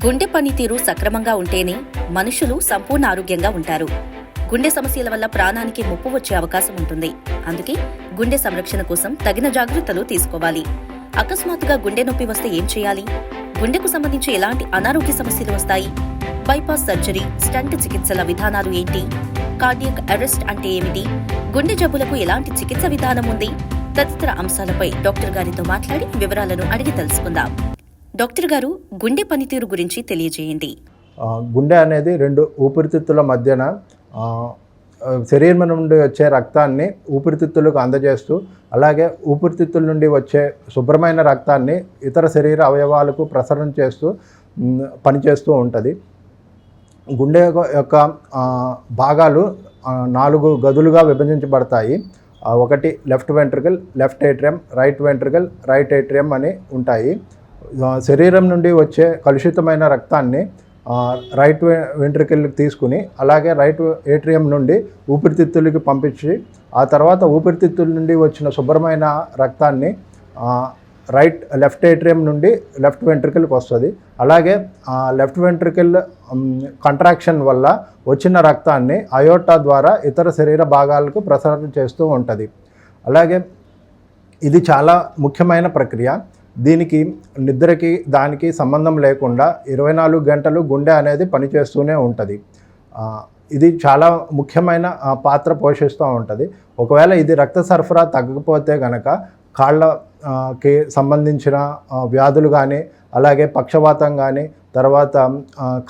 గుండె పనితీరు సక్రమంగా ఉంటేనే మనుషులు సంపూర్ణ ఆరోగ్యంగా ఉంటారు. గుండె సమస్యల వల్ల ప్రాణానికి ముప్పు వచ్చే అవకాశం ఉంటుంది. అందుకే గుండె సంరక్షణ కోసం తగిన జాగ్రత్తలు తీసుకోవాలి. అకస్మాత్తుగా గుండె నొప్పి వస్తే ఏం చేయాలి? గుండెకు సంబంధించి ఎలాంటి అనారోగ్య సమస్యలు వస్తాయి? బైపాస్ సర్జరీ, స్టంట్ చికిత్సల విధానాలు ఏంటి? కార్డియక్ అరెస్ట్ అంటే ఏమిటి? గుండె జబ్బులకు ఎలాంటి చికిత్స విధానం ఉంది? తదితర అంశాలపై డాక్టర్ గారితో మాట్లాడి వివరాలను అడిగి తెలుసుకుందాం. డాక్టర్ గారు, గుండె పనితీరు గురించి తెలియజేయండి. గుండె అనేది రెండు ఊపిరితిత్తుల మధ్యన శరీరం నుండి వచ్చే రక్తాన్ని ఊపిరితిత్తులకు అందజేస్తూ, అలాగే ఊపిరితిత్తుల నుండి వచ్చే శుభ్రమైన రక్తాన్ని ఇతర శరీర అవయవాలకు ప్రసరణ చేస్తూ పనిచేస్తూ ఉంటుంది. గుండె యొక్క భాగాలు 4 గదులుగా విభజించబడతాయి. ఒకటి left ventricle, left atrium, right ventricle, right atrium అని ఉంటాయి. శరీరం నుండి వచ్చే కలుషితమైన రక్తాన్ని రైట్ వెంట్రికల్కి తీసుకుని, అలాగే రైట్ ఏట్రియం నుండి ఊపిరితిత్తులకి పంపించి, ఆ తర్వాత ఊపిరితిత్తుల నుండి వచ్చిన శుభ్రమైన రక్తాన్ని లెఫ్ట్ ఏట్రియం నుండి లెఫ్ట్ వెంట్రికల్కి వస్తుంది. అలాగే లెఫ్ట్ వెంట్రికల్ కంట్రాక్షన్ వల్ల వచ్చిన రక్తాన్ని అయోర్టా ద్వారా ఇతర శరీర భాగాలకు ప్రసరణ చేస్తూ ఉంటుంది. అలాగే ఇది చాలా ముఖ్యమైన ప్రక్రియ. దీనికి నిద్రకి దానికి సంబంధం లేకుండా 24 గంటలు గుండె అనేది పనిచేస్తూనే ఉంటుంది. ఇది చాలా ముఖ్యమైన పాత్ర పోషిస్తూ ఉంటుంది. ఒకవేళ ఇది రక్త సరఫరా తగ్గకపోతే కనుక కాళ్ళకి సంబంధించిన వ్యాధులు కానీ, అలాగే పక్షవాతం కానీ, తర్వాత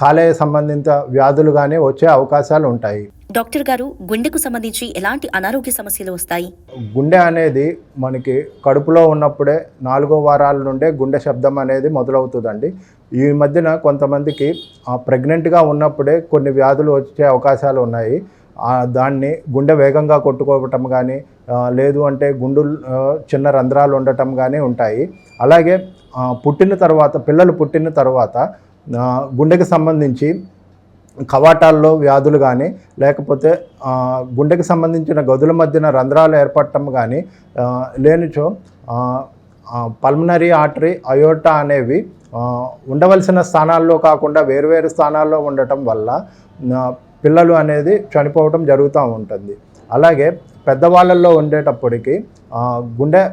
కాలేయ సంబంధిత వ్యాధులు కానీ వచ్చే అవకాశాలు ఉంటాయి. డాక్టర్ గారు, గుండెకు సంబంధించి ఎలాంటి అనారోగ్య సమస్యలు వస్తాయి? గుండె అనేది మనకి కడుపులో ఉన్నప్పుడే 4వ వారాల నుండే గుండె శబ్దం అనేది మొదలవుతుందండి. ఈ మధ్యన కొంతమందికి ప్రెగ్నెంట్గా ఉన్నప్పుడే కొన్ని వ్యాధులు వచ్చే అవకాశాలు ఉన్నాయి. దాన్ని గుండె వేగంగా కొట్టుకోవటం కానీ, లేదు అంటే చిన్న రంధ్రాలు ఉండటం కానీ ఉంటాయి. అలాగే పిల్లలు పుట్టిన తర్వాత గుండెకి సంబంధించి కవాటాల్లో వ్యాధులు కానీ, లేకపోతే గుండెకి సంబంధించిన గదుల మధ్యన రంధ్రాలు ఏర్పడటం కానీ, లేనిచో పల్మనరీ ఆర్టరీ, అయోర్టా అనేవి ఉండవలసిన స్థానాల్లో కాకుండా వేరువేరు స్థానాల్లో ఉండటం వల్ల పిల్లలు అనేది చనిపోవటం జరుగుతూ ఉంటుంది. అలాగే పెద్దవాళ్ళల్లో ఉండేటప్పటికి గుండె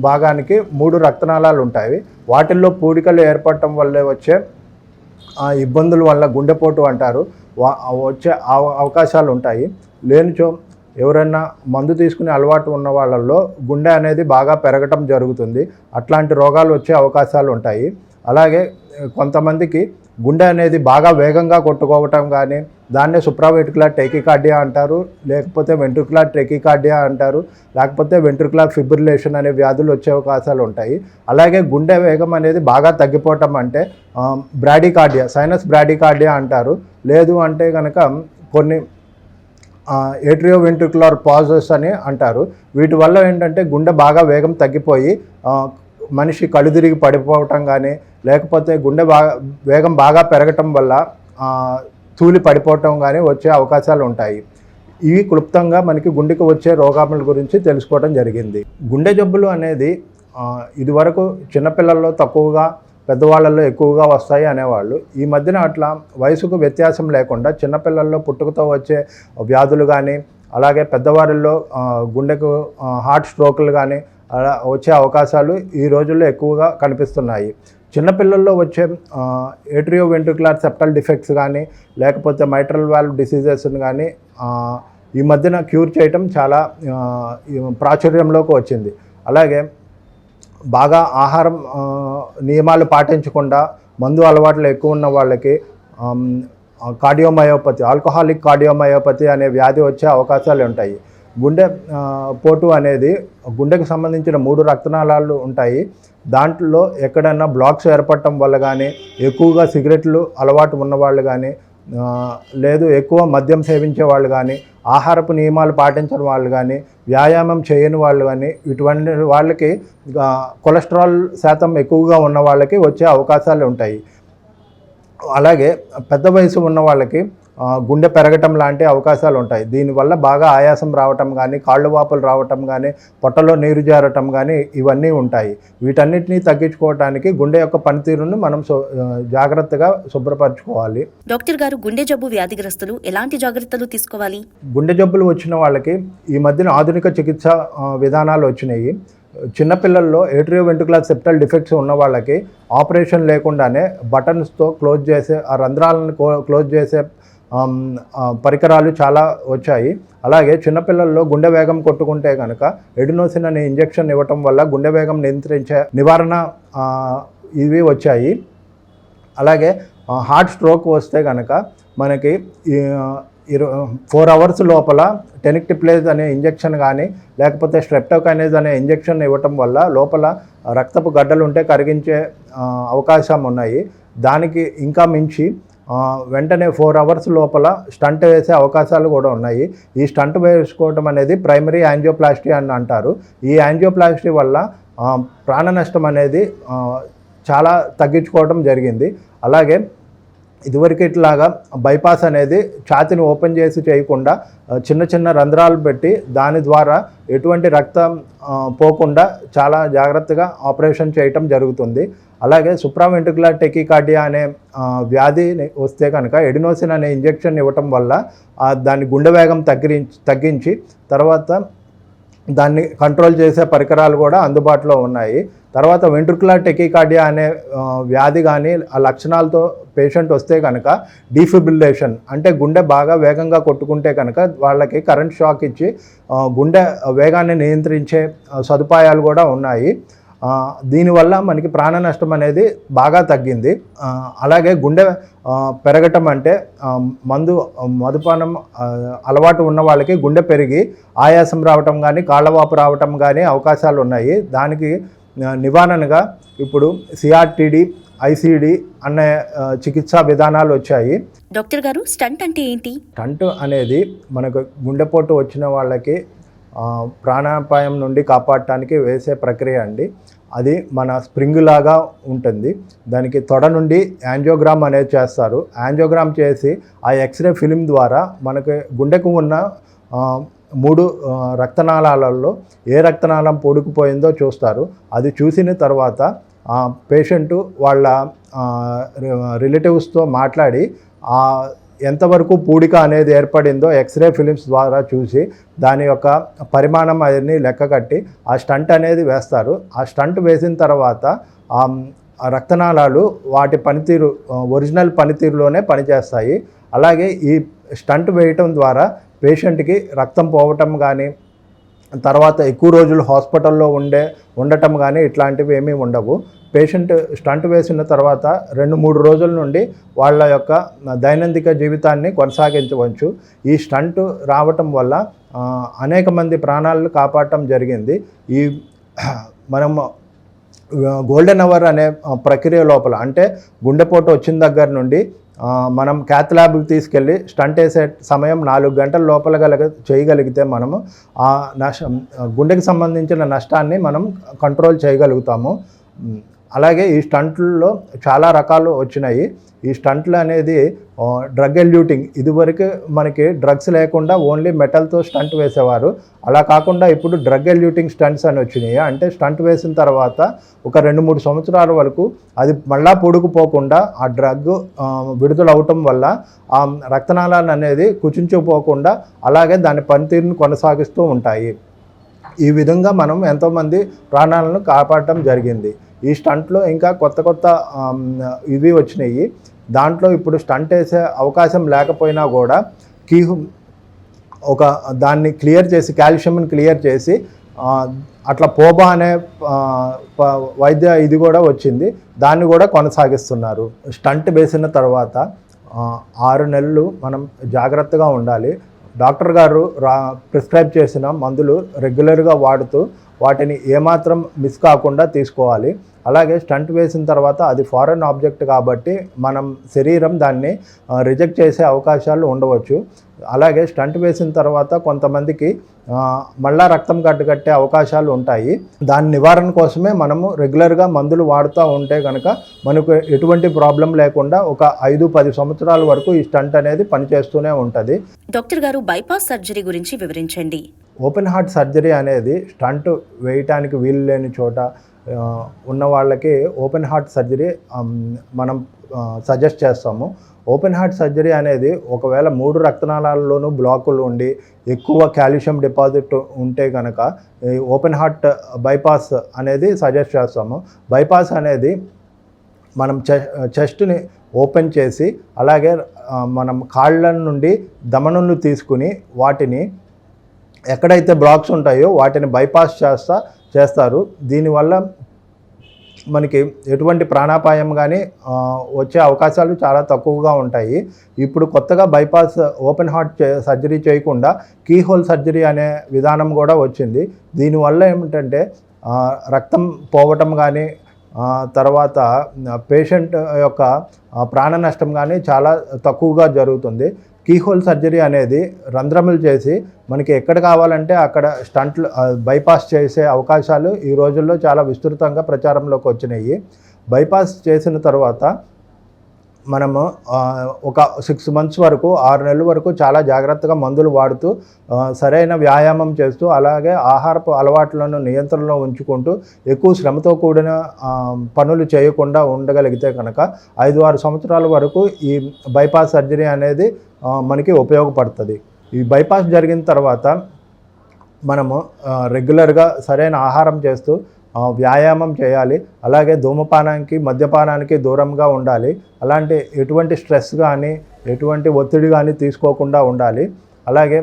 భాగానికి 3 రక్తనాళాలు ఉంటాయి. వాటిల్లో పూడికలు ఏర్పడటం వల్ల వచ్చే ఇబ్బందుల వల్ల గుండెపోటు అంటారు, వచ్చే అవకాశాలు ఉంటాయి. లేనిచో ఎవరైనా మందు తీసుకునే అలవాటు ఉన్న వాళ్ళల్లో గుండె అనేది బాగా పెరగటం జరుగుతుంది. అట్లాంటి రోగాలు వచ్చే అవకాశాలు ఉంటాయి. అలాగే కొంతమందికి గుండె అనేది బాగా వేగంగా కొట్టుకోవటం కానీ, దాన్నే సుప్రావెంట్రికులర్ టెకికార్డియా అంటారు, లేకపోతే వెంట్రికులర్ టెకికార్డియా అంటారు, లేకపోతే వెంట్రికులర్ ఫిబ్రిలేషన్ అనే వ్యాధులు వచ్చే అవకాశాలు ఉంటాయి. అలాగే గుండె వేగం అనేది బాగా తగ్గిపోవటం అంటే బ్రాడికార్డియా, సైనస్ బ్రాడికార్డియా అంటారు. లేదు అంటే కనుక కొన్ని ఏట్రియో వెంట్రికులర్ పాజెస్ అని అంటారు. వీటి వల్ల ఏంటంటే గుండె బాగా వేగం తగ్గిపోయి మనిషి కళ్ళు తిరిగి పడిపోవటం కానీ, లేకపోతే గుండె వేగం బాగా పెరగటం వల్ల తూలి పడిపోవటం కానీ వచ్చే అవకాశాలు ఉంటాయి. ఇవి క్లుప్తంగా మనకి గుండెకు వచ్చే రోగాల గురించి తెలుసుకోవడం జరిగింది. గుండె జబ్బులు అనేది ఇదివరకు చిన్నపిల్లల్లో తక్కువగా, పెద్దవాళ్ళల్లో ఎక్కువగా వస్తాయి అనేవాళ్ళు. ఈ మధ్యన అట్లా వయసుకు వ్యత్యాసం లేకుండా చిన్నపిల్లల్లో పుట్టుకతో వచ్చే వ్యాధులు కానీ, అలాగే పెద్దవారిలో గుండెకు హార్ట్ స్ట్రోకులు కానీ అలా వచ్చే అవకాశాలు ఈ రోజుల్లో ఎక్కువగా కనిపిస్తున్నాయి. చిన్నపిల్లల్లో వచ్చే ఏట్రియో వెంట్రికులర్ సెప్టల్ డిఫెక్ట్స్ కానీ, లేకపోతే మైట్రల్ వాల్వ్ డిసీజెస్ని కానీ ఈ మధ్యన క్యూర్ చేయటం చాలా ప్రాచుర్యంలోకి వచ్చింది. అలాగే బాగా ఆహారం నియమాలు పాటించకుండా మందు అలవాట్లు ఎక్కువ ఉన్న వాళ్ళకి కార్డియోమయోపతి, ఆల్కహాలిక్ కార్డియోమయోపతి అనే వ్యాధి వచ్చే అవకాశాలు ఉంటాయి. గుండె పోటు అనేది గుండెకు సంబంధించిన 3 రక్తనాళాలు ఉంటాయి. దాంట్లో ఎక్కడైనా బ్లాక్స్ ఏర్పడటం వల్ల కానీ, ఎక్కువగా సిగరెట్లు అలవాటు ఉన్నవాళ్ళు కానీ, లేదు ఎక్కువ మద్యం సేవించే వాళ్ళు కానీ, ఆహారపు నియమాలు పాటించని వాళ్ళు కానీ, వ్యాయామం చేయని వాళ్ళు కానీ, ఇటువంటి వాళ్ళకి కొలెస్ట్రాల్ శాతం ఎక్కువగా ఉన్న వాళ్ళకి వచ్చే అవకాశాలు ఉంటాయి. అలాగే పెద్ద వయసు ఉన్న వాళ్ళకి గుండె పెరగటం లాంటి అవకాశాలు ఉంటాయి. దీనివల్ల బాగా ఆయాసం రావటం కానీ, కాళ్ళు వాపులు రావటం కానీ, పొట్టలో నీరు జారటం కానీ ఇవన్నీ ఉంటాయి. వీటన్నిటినీ తగ్గించుకోవడానికి గుండె యొక్క పనితీరును మనం జాగ్రత్తగా శుభ్రపరచుకోవాలి. డాక్టర్ గారు, గుండె జబ్బు వ్యాధిగ్రస్తులు ఎలాంటి జాగ్రత్తలు తీసుకోవాలి? గుండె జబ్బులు వచ్చిన వాళ్ళకి ఈ మధ్యన ఆధునిక చికిత్స విధానాలు వచ్చినాయి. చిన్నపిల్లల్లో ఏట్రియో వెంట్రుకులర్ సెప్టల్ డిఫెక్ట్స్ ఉన్న వాళ్ళకి ఆపరేషన్ లేకుండానే బటన్స్తో క్లోజ్ చేసే, ఆ రంధ్రాలను క్లోజ్ చేసే పరికరాలు చాలా వచ్చాయి. అలాగే చిన్నపిల్లల్లో గుండె వేగం కొట్టుకుంటే కనుక ఎడినోసిన్ అనే ఇంజెక్షన్ ఇవ్వటం వల్ల గుండె వేగం నియంత్రించే నివారణ ఇవి వచ్చాయి. అలాగే హార్ట్ స్ట్రోక్ వస్తే కనుక మనకి 4 అవర్స్ లోపల టెనిక్టిప్లేజ్ అనే ఇంజెక్షన్ కానీ, లేకపోతే స్ట్రెప్టోకైనేజ్ అనే ఇంజెక్షన్ ఇవ్వటం వల్ల లోపల రక్తపు గడ్డలు ఉంటే కరిగించే అవకాశం ఉన్నాయి. దానికి ఇంకా మించి వెంటనే 4 అవర్స్ లోపల స్టంట్ వేసే అవకాశాలు కూడా ఉన్నాయి. ఈ స్టంట్ వేసుకోవడం అనేది ప్రైమరీ యాంజియోప్లాస్టీ అని అంటారు. ఈ యాంజియోప్లాస్టీ వల్ల ప్రాణ నష్టం అనేది చాలా తగ్గించుకోవడం జరిగింది. అలాగే ఇదివరకు ఇట్లాగా బైపాస్ అనేది ఛాతీని ఓపెన్ చేసి చేయకుండా చిన్న చిన్న రంధ్రాలు పెట్టి దాని ద్వారా ఎటువంటి రక్తం పోకుండా చాలా జాగ్రత్తగా ఆపరేషన్ చేయటం జరుగుతుంది. అలాగే సుప్రావెంట్రికులర్ టెకికార్డియా అనే వ్యాధి వస్తే కనుక ఎడినోసిన్ అనే ఇంజెక్షన్ ఇవ్వటం వల్ల దాని గుండె వేగం తగ్గించి తర్వాత దాన్ని కంట్రోల్ చేసే పరికరాలు కూడా అందుబాటులో ఉన్నాయి. తర్వాత వెంట్రుకులర్ టెకికార్డియా అనే వ్యాధి కానీ ఆ లక్షణాలతో పేషెంట్ వస్తే కనుక డీఫిబ్రిలేషన్ అంటే గుండె బాగా వేగంగా కొట్టుకుంటే కనుక వాళ్ళకి కరెంట్ షాక్ ఇచ్చి గుండె వేగాన్ని నియంత్రించే సదుపాయాలు కూడా ఉన్నాయి. దీనివల్ల మనకి ప్రాణ నష్టం అనేది బాగా తగ్గింది. అలాగే గుండె పెరగటం అంటే మదుపానం అలవాటు ఉన్న వాళ్ళకి గుండె పెరిగి ఆయాసం రావటం కానీ, కాళ్ళవాపు రావటం కానీ అవకాశాలు ఉన్నాయి. దానికి నివారణగా ఇప్పుడు సిఆర్టీడి, ఐసీడీ అనే చికిత్సా విధానాలు వచ్చాయి. డాక్టర్ గారు, స్టంట్ అంటే ఏంటి? స్టంట్ అనేది మనకు గుండెపోటు వచ్చిన వాళ్ళకి ప్రాణాపాయం నుండి కాపాడటానికి వేసే ప్రక్రియ అండి. అది మన స్ప్రింగ్ లాగా ఉంటుంది. దానికి తొడ నుండి యాంజియోగ్రామ్ అనేది చేస్తారు. యాంజియోగ్రామ్ చేసి ఆ ఎక్స్రే ఫిలిం ద్వారా మనకి గుండెకు ఉన్న 3 రక్తనాళాలలో ఏ రక్తనాళం పొడుకుపోయిందో చూస్తారు. అది చూసిన తర్వాత పేషెంటు వాళ్ళ రిలేటివ్స్తో మాట్లాడి ఎంతవరకు పూడిక అనేది ఏర్పడిందో ఎక్స్రే ఫిలిమ్స్ ద్వారా చూసి దాని యొక్క పరిమాణం అనేది లెక్క కట్టి ఆ స్టంట్ అనేది వేస్తారు. ఆ స్టంట్ వేసిన తర్వాత ఆ రక్తనాళాలు వాటి పనితీరు ఒరిజినల్ పనితీరులోనే పనిచేస్తాయి. అలాగే ఈ స్టంట్ వేయటం ద్వారా పేషెంట్కి రక్తం పోవటం కానీ, తర్వాత ఎక్కువ రోజులు హాస్పిటల్లో ఉండటం కానీ ఇట్లాంటివి ఏమీ ఉండవు. పేషెంట్ స్టంట్ వేసిన తర్వాత 2-3 రోజుల నుండి వాళ్ళ యొక్క దైనందిక జీవితాన్ని కొనసాగించవచ్చు. ఈ స్టంట్ రావటం వల్ల అనేక మంది ప్రాణాలను కాపాడటం జరిగింది. ఈ మనం గోల్డెన్ అవర్ అనే ప్రక్రియ లోపల అంటే గుండెపోటు వచ్చిన దగ్గర నుండి మనం క్యాత్ ల్యాబ్కి తీసుకెళ్ళి స్టంట్ వేసే సమయం 4 గంటల లోపల చేయగలిగితే మనము ఆ గుండెకి సంబంధించిన నష్టాన్ని మనం కంట్రోల్ చేయగలుగుతాము. అలాగే ఈ స్టంట్లలో చాలా రకాలు వచ్చినాయి. ఈ స్టంట్లు అనేది డ్రగ్ ఎల్యూటింగ్, ఇదివరకు మనకి డ్రగ్స్ లేకుండా ఓన్లీ మెటల్తో స్టంట్ వేసేవారు. అలా కాకుండా ఇప్పుడు డ్రగ్ ఎల్యూటింగ్ స్టంట్స్ అని వచ్చినాయి. అంటే స్టంట్ వేసిన తర్వాత ఒక 2-3 సంవత్సరాల వరకు అది మళ్ళా పొడుకుపోకుండా ఆ డ్రగ్ విడుదల అవటం వల్ల ఆ రక్తనాళాలు అనేది కుచించుకుపోకుండా అలాగే దాని పనితీరును కొనసాగిస్తూ ఉంటాయి. ఈ విధంగా మనం ఎంతోమంది ప్రాణాలను కాపాడటం జరిగింది. ఈ స్టంట్లో ఇంకా కొత్త ఇవి వచ్చినాయి. దాంట్లో ఇప్పుడు స్టంట్ వేసే అవకాశం లేకపోయినా కూడా దాన్ని క్లియర్ చేసి కాల్షియంని క్లియర్ చేసి అట్లా పోబా అనే వైద్య ఇది కూడా వచ్చింది. దాన్ని కూడా కొనసాగిస్తున్నారు. స్టంట్ వేసిన తర్వాత 6 నెలలు మనం జాగ్రత్తగా ఉండాలి. డాక్టర్ గారు ప్రిస్క్రైబ్ చేసిన మందులు రెగ్యులర్గా వాడుతూ వాటిని ఏమాత్రం మిస్ కాకుండా తీసుకోవాలి. అలాగే స్టంట్ వేసిన తర్వాత అది ఫారెన్ ఆబ్జెక్ట్ కాబట్టి మనం శరీరం దాన్ని రిజెక్ట్ చేసే అవకాశాలు ఉండవచ్చు. అలాగే స్టంట్ వేసిన తర్వాత కొంతమందికి మళ్ళా రక్తం కట్టే అవకాశాలు ఉంటాయి. దాని నివారణ కోసమే మనము రెగ్యులర్గా మందులు వాడుతూ ఉంటే కనుక మనకు ఎటువంటి ప్రాబ్లం లేకుండా ఒక 5-10 సంవత్సరాల వరకు ఈ స్టంట్ అనేది పనిచేస్తూనే ఉంటుంది. డాక్టర్ గారు, బైపాస్ సర్జరీ గురించి వివరించండి. ఓపెన్ హార్ట్ సర్జరీ అనేది స్టంట్ వేయటానికి వీలు లేని చోట ఉన్న వాళ్ళకి ఓపెన్ హార్ట్ సర్జరీ మనం సజెస్ట్ చేస్తాము. ఓపెన్ హార్ట్ సర్జరీ అనేది ఒకవేళ 3 రక్తనాళాల్లోనూ బ్లాకులు ఉండి ఎక్కువ కాల్షియం డిపాజిట్ ఉంటే కనుక ఈ ఓపెన్ హార్ట్ బైపాస్ అనేది సజెస్ట్ చేస్తాము. బైపాస్ అనేది మనం చెస్ట్ని ఓపెన్ చేసి అలాగే మనం కాళ్ళ నుండి ధమనులు తీసుకుని వాటిని ఎక్కడైతే బ్లాక్స్ ఉంటాయో వాటిని బైపాస్ చేస్తారు. దీనివల్ల మనకి ఎటువంటి ప్రాణాపాయం కానీ వచ్చే అవకాశాలు చాలా తక్కువగా ఉంటాయి. ఇప్పుడు కొత్తగా బైపాస్ ఓపెన్ హార్ట్ సర్జరీ చేయకుండా కీహోల్ సర్జరీ అనే విధానం కూడా వచ్చింది. దీనివల్ల ఏమిటంటే రక్తం పోవటం కానీ తర్వాత పేషెంట్ యొక్క ప్రాణ నష్టం కానీ చాలా తక్కువగా జరుగుతుంది. కీహోల్ సర్జరీ అనేది రంధ్రములు చేసి మనకి ఎక్కడ కావాలంటే అక్కడ స్టంట్లు బైపాస్ చేసే అవకాశాలు ఈ రోజుల్లో చాలా విస్తృతంగా ప్రచారంలోకి వచ్చినాయి. బైపాస్ చేసిన తర్వాత మనము ఒక 6 months వరకు 6 నెలల వరకు చాలా జాగ్రత్తగా మందులు వాడుతూ సరైన వ్యాయామం చేస్తూ అలాగే ఆహారపు అలవాట్లను నియంత్రణలో ఉంచుకుంటూ ఎక్కువ శ్రమతో కూడిన పనులు చేయకుండా ఉండగలిగితే కనుక 5-6 సంవత్సరాల వరకు ఈ బైపాస్ సర్జరీ అనేది మనకి ఉపయోగపడుతుంది. ఈ బైపాస్ జరిగిన తర్వాత మనము రెగ్యులర్గా సరైన ఆహారం చేస్తూ వ్యాయామం చేయాలి. అలాగే ధూమపానానికి మద్యపానానికి దూరంగా ఉండాలి. అలాంటి ఎటువంటి స్ట్రెస్ కానీ ఎటువంటి ఒత్తిడి కానీ తీసుకోకుండా ఉండాలి. అలాగే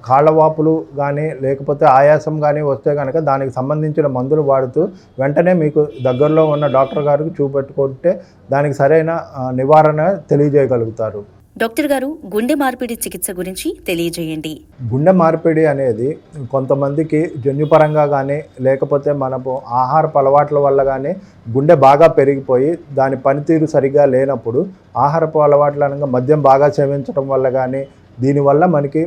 కాళ్ళవాపులు కానీ లేకపోతే ఆయాసం కానీ వస్తే కనుక దానికి సంబంధించిన మందులు వాడుతూ వెంటనే మీకు దగ్గరలో ఉన్న డాక్టర్ గారికి చూపెట్టుకుంటే దానికి సరైన నివారణ తెలియజేయగలుగుతారు. డాక్టర్ గారు, గుండె మార్పిడి చికిత్స గురించి తెలియజేయండి. గుండె మార్పిడి అనేది కొంతమందికి జన్యుపరంగా కానీ లేకపోతే మనకు ఆహారపు అలవాట్ల వల్ల కానీ గుండె బాగా పెరిగిపోయి దాని పనితీరు సరిగా లేనప్పుడు ఆహారపు అలవాట్ల అనగా మద్యం బాగా సేవించడం వల్ల కానీ దీనివల్ల మనకి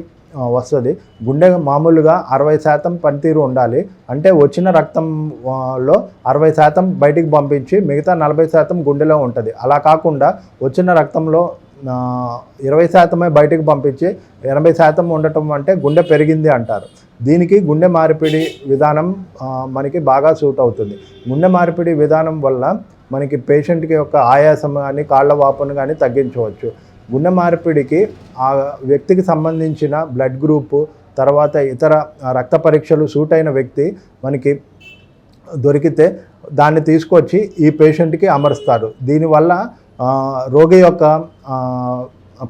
వస్తుంది. గుండె మామూలుగా 60% పనితీరు ఉండాలి. అంటే వచ్చిన రక్తంలో 60% బయటికి పంపించి మిగతా 40% గుండెలో ఉంటుంది. అలా కాకుండా వచ్చిన రక్తంలో 20% బయటకు పంపించి 80% ఉండటం అంటే గుండె పెరిగింది అంటారు. దీనికి గుండె మార్పిడి విధానం మనకి బాగా సూట్ అవుతుంది. గుండె మార్పిడి విధానం వల్ల మనకి పేషెంట్కి యొక్క ఆయాసం కానీ కాళ్ళ వాపును కానీ తగ్గించవచ్చు. గుండె మార్పిడికి ఆ వ్యక్తికి సంబంధించిన బ్లడ్ గ్రూపు తర్వాత ఇతర రక్త పరీక్షలు సూట్ అయిన వ్యక్తి మనకి దొరికితే దాన్ని తీసుకొచ్చి ఈ పేషెంట్కి అమరుస్తారు. దీనివల్ల రోగి యొక్క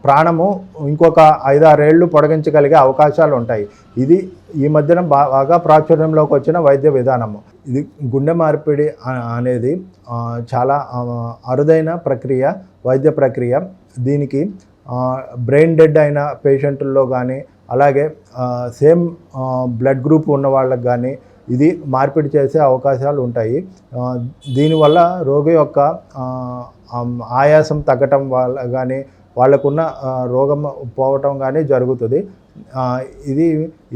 ప్రాణము ఇంకొక 5-6 ఏళ్ళు పొడిగించగలిగే అవకాశాలు ఉంటాయి. ఇది ఈ మధ్యన బాగా ప్రాచుర్యంలోకి వచ్చిన వైద్య విధానము. ఇది గుండె మార్పిడి అనేది చాలా అరుదైన ప్రక్రియ, వైద్య ప్రక్రియ. దీనికి బ్రెయిన్ డెడ్ అయిన పేషెంట్ల్లో కానీ అలాగే సేమ్ బ్లడ్ గ్రూప్ ఉన్న వాళ్ళకి కానీ ఇది మార్పిడి చేసే అవకాశాలు ఉంటాయి. దీనివల్ల రోగి యొక్క ఆయాసం తగ్గటం వల్ల కానీ వాళ్ళకున్న రోగం పోవటం కానీ జరుగుతుంది. ఇది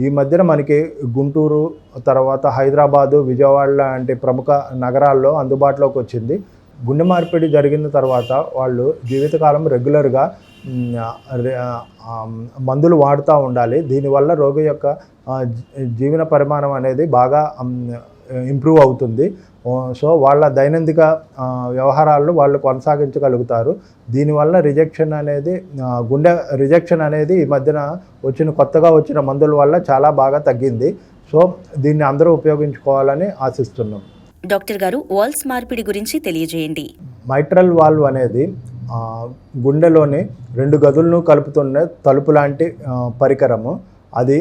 ఈ మధ్యన మనకి గుంటూరు తర్వాత హైదరాబాదు, విజయవాడ లాంటి ప్రముఖ నగరాల్లో అందుబాటులోకి వచ్చింది. గుండె మార్పిడి జరిగిన తర్వాత వాళ్ళు జీవితకాలం రెగ్యులర్గా మందులు వాడుతూ ఉండాలి. దీనివల్ల రోగి యొక్క జీవన పరిమాణం అనేది బాగా ఇంప్రూవ్ అవుతుంది. సో వాళ్ళ దైనందిక వ్యవహారాలను వాళ్ళు కొనసాగించగలుగుతారు. దీనివల్ల గుండె రిజెక్షన్ అనేది ఈ మధ్యన కొత్తగా వచ్చిన మందుల వల్ల చాలా బాగా తగ్గింది. సో దీన్ని అందరూ ఉపయోగించుకోవాలని ఆశిస్తున్నాం. డాక్టర్ గారు, వాల్వ్స్ మార్పిడి గురించి తెలియజేయండి. మైట్రల్ వాల్వ్ అనేది గుండెలోని 2 గదులను కలుపుతున్న తలుపు లాంటి పరికరము. అది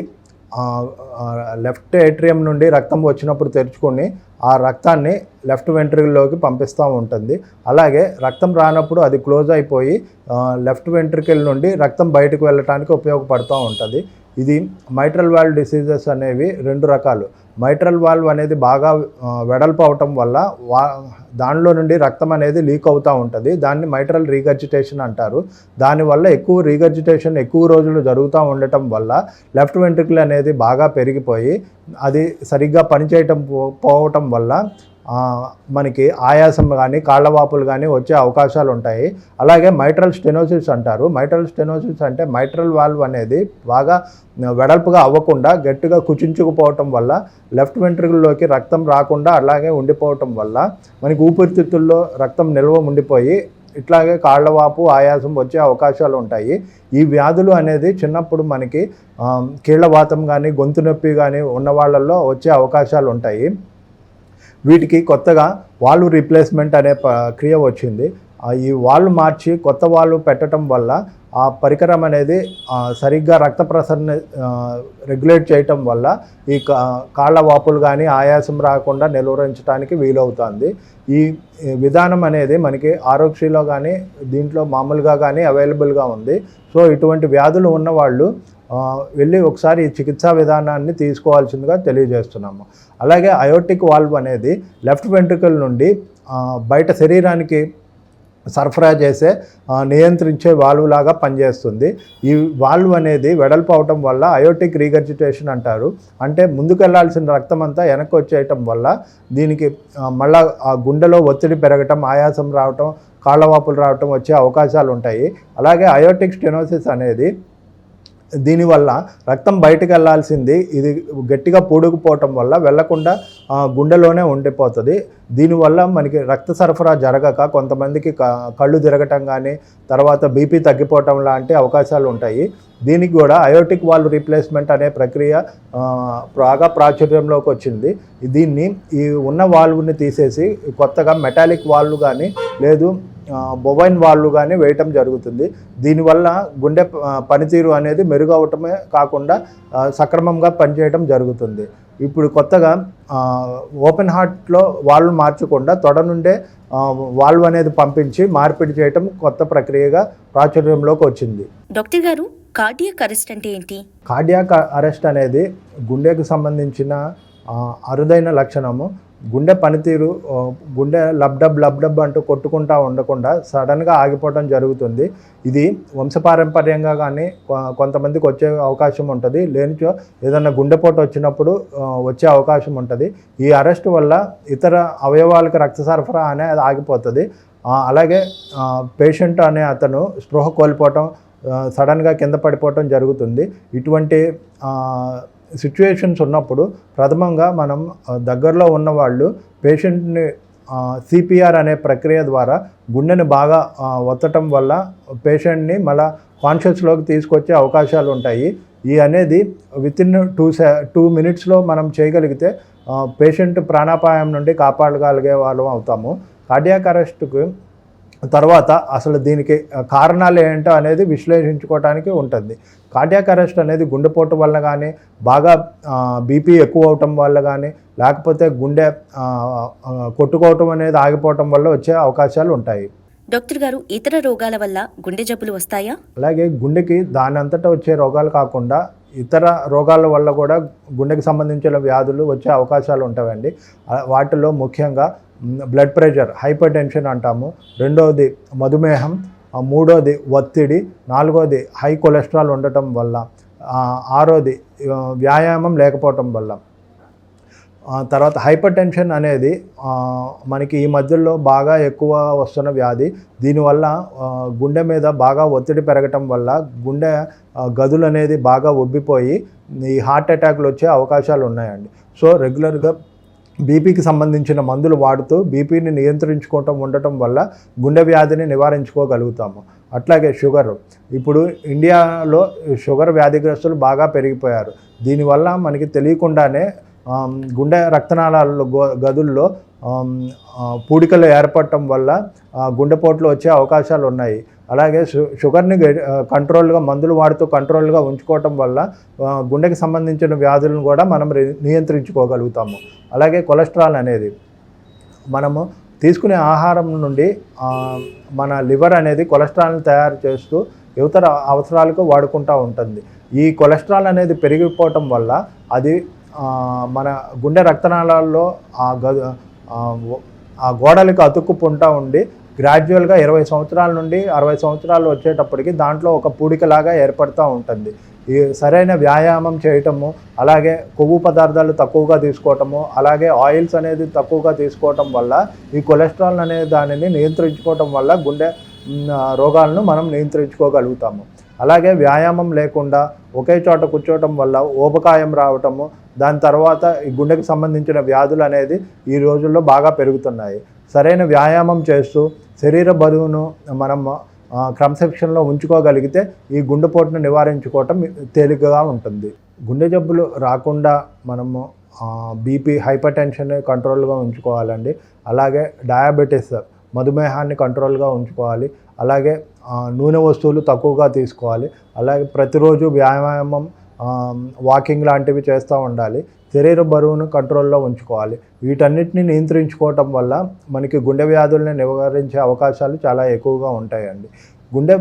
లెఫ్ట్ ఏట్రియం నుండి రక్తం వచ్చినప్పుడు తెరుచుకొని ఆ రక్తాన్ని లెఫ్ట్ వెంట్రికల్లోకి పంపిస్తూ ఉంటుంది. అలాగే రక్తం రానప్పుడు అది క్లోజ్ అయిపోయి లెఫ్ట్ వెంట్రికల్ నుండి రక్తం బయటకు వెళ్ళటానికి ఉపయోగపడుతూ ఉంటుంది. ఇది మైట్రల్ వాల్వ్ డిసీజెస్ అనేవి 2 రకాలు. మైట్రల్ వాల్వ్ అనేది బాగా వెడల్పు అవటం వల్ల దానిలో నుండి రక్తం అనేది లీక్ అవుతూ ఉంటుంది. దాన్ని మైట్రల్ రీగర్జిటేషన్ అంటారు. దానివల్ల ఎక్కువ రీగర్జిటేషన్ ఎక్కువ రోజులు జరుగుతూ ఉండటం వల్ల లెఫ్ట్ వెంట్రికల్ అనేది బాగా పెరిగిపోయి అది సరిగ్గా పనిచేయటం పోవటం వల్ల మనకి ఆయాసం కానీ కాళ్ళవాపులు కానీ వచ్చే అవకాశాలు ఉంటాయి. అలాగే మైట్రల్ స్టెనోసిస్ అంటారు. మైట్రల్ స్టెనోసిస్ అంటే మైట్రల్ వాల్వ్ అనేది బాగా వెడల్పుగా అవ్వకుండా గట్టిగా కుచించుకుపోవటం వల్ల లెఫ్ట్ వెంట్రికల్లోకి రక్తం రాకుండా అలాగే ఉండిపోవటం వల్ల మనకి ఊపిరితిత్తుల్లో రక్తం నిల్వ ఉండిపోయి ఇట్లాగే కాళ్ళవాపు ఆయాసం వచ్చే అవకాశాలు ఉంటాయి. ఈ వ్యాధులు అనేది చిన్నప్పుడు మనకి కీళ్ళవాతం కానీ గొంతు నొప్పి కానీ ఉన్న వాళ్ళల్లో వచ్చే అవకాశాలు ఉంటాయి. వీటికి కొత్తగా వాల్వ్ రీప్లేస్మెంట్ అనే క్రియ వచ్చింది. ఈ వాల్వ్ మార్చి కొత్త వాల్వ్ పెట్టడం వల్ల ఆ పరికరం అనేది సరిగ్గా రక్త ప్రసరణ రెగ్యులేట్ చేయటం వల్ల ఈ కాళ్ళ వాపులు కానీ ఆయాసం రాకుండా నిలువరించడానికి వీలవుతుంది. ఈ విధానం అనేది మనకి ఆరోగ్యశ్రీలో కానీ దీంట్లో మామూలుగా కానీ అవైలబుల్గా ఉంది. సో ఇటువంటి వ్యాధులు ఉన్నవాళ్ళు వెళ్ళి ఒకసారి ఈ చికిత్సా విధానాన్ని తీసుకోవాల్సిందిగా తెలియజేస్తున్నాము. అలాగే అయోటిక్ వాల్వ్ అనేది లెఫ్ట్ వెంట్రికల్ నుండి బయట శరీరానికి సరఫరా చేసే నియంత్రించే వాల్వ్ లాగా పనిచేస్తుంది. ఈ వాల్వ్ అనేది వెడల్పు అవటం వల్ల అయోటిక్ రీగర్జిటేషన్ అంటారు. అంటే ముందుకెళ్లాల్సిన రక్తం అంతా వెనక్కి వచ్చేయటం వల్ల దీనికి మళ్ళా గుండెలో ఒత్తిడి పెరగటం, ఆయాసం రావటం, కాళ్ళవాపులు రావటం వచ్చే అవకాశాలు ఉంటాయి. అలాగే అయోటిక్ స్టెనోసిస్ అనేది దీనివల్ల రక్తం బయటకు వెళ్ళాల్సింది ఇది గట్టిగా పూడుకుపోవటం వల్ల వెళ్లకుండా గుండెలోనే ఉండిపోతుంది. దీనివల్ల మనకి రక్త సరఫరా జరగక కొంతమందికి కళ్ళు తిరగటం కానీ తర్వాత బీపీ తగ్గిపోవటం లాంటి అవకాశాలు ఉంటాయి. దీనికి కూడా అయోటిక్ వాల్వ్ రీప్లేస్మెంట్ అనే ప్రక్రియ బాగా ప్రాచుర్యంలోకి వచ్చింది. దీన్ని ఈ ఉన్న వాల్వ్ని తీసేసి కొత్తగా మెటాలిక్ వాల్వ్ కానీ లేదు బొవైన్ వాల్వ్ కానీ వేయటం జరుగుతుంది. దీనివల్ల గుండె పనితీరు అనేది మెరుగవటమే కాకుండా సక్రమంగా పనిచేయడం జరుగుతుంది. ఇప్పుడు కొత్తగా ఓపెన్ హార్ట్లో వాల్వ్ మార్చకుండా తొడ నుండే వాల్వ్ అనేది పంపించి మార్పిడి చేయటం కొత్త ప్రక్రియగా ప్రాచుర్యంలోకి వచ్చింది. డాక్టర్ గారు, కార్డియాక్ అరెస్ట్ అంటే ఏంటి? కార్డియాక్ అరెస్ట్ అనేది గుండెకు సంబంధించిన అరుదైన లక్షణము. గుండె పనితీరు గుండె లబ్డబ్ అంటూ కొట్టుకుంటూ ఉండకుండా సడన్గా ఆగిపోవడం జరుగుతుంది. ఇది వంశపారంపర్యంగా కానీ కొంతమందికి వచ్చే అవకాశం ఉంటుంది. లేనిచో ఏదన్నా గుండెపోటు వచ్చినప్పుడు వచ్చే అవకాశం ఉంటుంది. ఈ అరెస్ట్ వల్ల ఇతర అవయవాలకు రక్త సరఫరా అనేది ఆగిపోతుంది. అలాగే పేషెంట్ అనే అతను స్పృహ కోల్పోవటం, సడన్గా కింద పడిపోవటం జరుగుతుంది. ఇటువంటి సిచ్యువేషన్స్ ఉన్నప్పుడు ప్రథమంగా మనం దగ్గరలో ఉన్నవాళ్ళు పేషెంట్ని సిపిఆర్ అనే ప్రక్రియ ద్వారా గుండెని బాగా ఒత్తటం వల్ల పేషెంట్ని మళ్ళా కాన్షియస్లోకి తీసుకొచ్చే అవకాశాలు ఉంటాయి. ఈ అనేది వితిన్ 2 మినిట్స్లో మనం చేయగలిగితే పేషెంట్ ప్రాణాపాయం నుండి కాపాడగలిగే వాళ్ళం అవుతాము. కార్డియాక్ అరెస్ట్కు తర్వాత అసలు దీనికి కారణాలు ఏంటో అనేది విశ్లేషించుకోవడానికి ఉంటుంది. కార్డియాక్ అరెస్ట్ అనేది గుండెపోటు వల్ల కానీ బాగా బీపీ ఎక్కువ అవటం వల్ల కానీ లేకపోతే గుండె కొట్టుకోవటం అనేది ఆగిపోవటం వల్ల వచ్చే అవకాశాలు ఉంటాయి. డాక్టర్ గారు, ఇతర రోగాల వల్ల గుండె జబ్బులు వస్తాయా? అలాగే గుండెకి దాని అంతటా వచ్చే రోగాలు కాకుండా ఇతర రోగాల వల్ల కూడా గుండెకి సంబంధించిన వ్యాధులు వచ్చే అవకాశాలు ఉంటాయండి. వాటిలో ముఖ్యంగా బ్లడ్ ప్రెషర్, హైపర్ టెన్షన్ అంటాము. రెండవది మధుమేహం, మూడోది ఒత్తిడి, నాలుగోది హై కొలెస్ట్రాల్ ఉండటం వల్ల, ఆరోది వ్యాయామం లేకపోవటం వల్ల. తర్వాత హైపర్ టెన్షన్ అనేది మనకి ఈ మధ్యలో బాగా ఎక్కువ వస్తున్న వ్యాధి. దీనివల్ల గుండె మీద బాగా ఒత్తిడి పెరగటం వల్ల గుండె గదులు అనేది బాగా ఉబ్బిపోయి ఈ హార్ట్ అటాక్లు వచ్చే అవకాశాలు ఉన్నాయండి. సో రెగ్యులర్గా బీపీకి సంబంధించిన మందులు వాడుతూ బీపీని నియంత్రించుకోవటం ఉండటం వల్ల గుండె వ్యాధిని నివారించుకోగలుగుతాము. అట్లాగే షుగర్, ఇప్పుడు ఇండియాలో షుగర్ వ్యాధిగ్రస్తులు బాగా పెరిగిపోయారు. దీనివల్ల మనకి తెలియకుండానే గుండె రక్తనాళాల గదుల్లో పూడికలు ఏర్పడటం వల్ల గుండెపోట్లు వచ్చే అవకాశాలు ఉన్నాయి. అలాగే షుగర్ని కంట్రోల్గా మందులు వాడుతూ కంట్రోల్గా ఉంచుకోవటం వల్ల గుండెకి సంబంధించిన వ్యాధులను కూడా మనం నియంత్రించుకోగలుగుతాము. అలాగే కొలెస్ట్రాల్ అనేది మనము తీసుకునే ఆహారం నుండి మన లివర్ అనేది కొలెస్ట్రాల్ని తయారు చేస్తూ ఇతర అవసరాలకు వాడుకుంటూ ఉంటుంది. ఈ కొలెస్ట్రాల్ అనేది పెరిగిపోవటం వల్ల అది మన గుండె రక్తనాళాల్లో ఆ గోడలకు అతుక్కుకుంటూ ఉండి గ్రాడ్యువల్గా 20 సంవత్సరాల నుండి 60 సంవత్సరాలు వచ్చేటప్పటికి దాంట్లో ఒక పూడికలాగా ఏర్పడుతూ ఉంటుంది. ఈ సరైన వ్యాయామం చేయటము, అలాగే కొవ్వు పదార్థాలు తక్కువగా తీసుకోవటము, అలాగే ఆయిల్స్ అనేది తక్కువగా తీసుకోవటం వల్ల ఈ కొలెస్ట్రాల్ అనే దానిని నియంత్రించుకోవటం వల్ల గుండె రోగాలను మనం నియంత్రించుకోగలుగుతాము. అలాగే వ్యాయామం లేకుండా ఒకే చోట కూర్చోవటం వల్ల ఊబకాయం రావటము, దాని తర్వాత ఈ గుండెకు సంబంధించిన వ్యాధులు అనేది ఈ రోజుల్లో బాగా పెరుగుతున్నాయి. సరైన వ్యాయామం చేస్తూ శరీర బరువును మనం క్రమశిక్షణలో ఉంచుకోగలిగితే ఈ గుండెపోటును నివారించుకోవటం తేలికగా ఉంటుంది. గుండె జబ్బులు రాకుండా మనము బీపీ, హైపర్ టెన్షన్ కంట్రోల్గా ఉంచుకోవాలండి. అలాగే డయాబెటీస్, మధుమేహాన్ని కంట్రోల్గా ఉంచుకోవాలి. అలాగే నూనె వస్తువులు తక్కువగా తీసుకోవాలి. అలాగే ప్రతిరోజు వ్యాయామం, వాకింగ్ లాంటివి చేస్తూ ఉండాలి. శరీర బరువును కంట్రోల్లో ఉంచుకోవాలి. వీటన్నిటిని నియంత్రించుకోవటం వల్ల మనకి గుండె వ్యాధుల్ని నివారించే అవకాశాలు చాలా ఎక్కువగా ఉంటాయండి. గుండె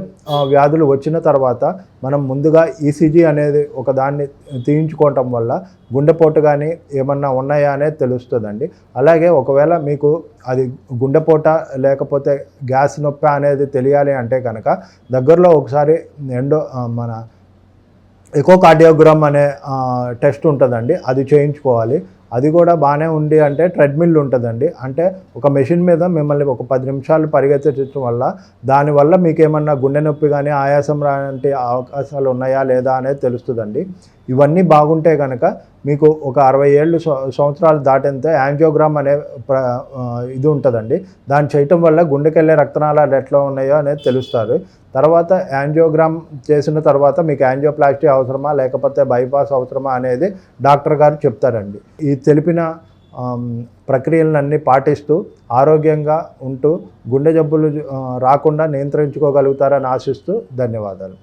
వ్యాధులు వచ్చిన తర్వాత మనం ముందుగా ఈసీజీ అనేది ఒక దాన్ని తీయించుకోవటం వల్ల గుండెపోటు కానీ ఏమన్నా ఉన్నాయా అనేది తెలుస్తుందండి. అలాగే ఒకవేళ మీకు అది గుండెపోట లేకపోతే గ్యాస్ నొప్పి అనేది తెలియాలి అంటే కనుక దగ్గరలో ఒకసారి మన ఎకోకార్డియోగ్రామ్ అనే టెస్ట్ ఉంటుందండి, అది చేయించుకోవాలి. అది కూడా బాగానే ఉంది అంటే ట్రెడ్మిల్ ఉంటుందండి. అంటే ఒక మెషిన్ మీద మిమ్మల్ని ఒక 10 నిమిషాలు పరిగెత్తించడం వల్ల దానివల్ల మీకు ఏమన్నా గుండె నొప్పి కానీ ఆయాసం లాంటి అవకాశాలు ఉన్నాయా లేదా అనేది తెలుస్తుందండి. ఇవన్నీ బాగుంటే కనుక మీకు ఒక 60 ఏళ్ళు సంవత్సరాలు దాటితే యాంజియోగ్రామ్ అనే ఇది ఉంటుందండి. దాన్ని చేయటం వల్ల గుండెకెళ్ళే రక్తనాళాలు ఎట్లా ఉన్నాయో అనేది తెలుస్తారు. తర్వాత యాంజియోగ్రామ్ చేసిన తర్వాత మీకు యాంజియోప్లాస్టీ అవసరమా లేకపోతే బైపాస్ అవసరమా అనేది డాక్టర్ గారు చెప్తారండి. ఈ తెలిపిన ప్రక్రియలన్నీ పాటిస్తూ ఆరోగ్యంగా ఉంటూ గుండె జబ్బులు రాకుండా నియంత్రించుకోగలుగుతారని ఆశిస్తూ ధన్యవాదాలు.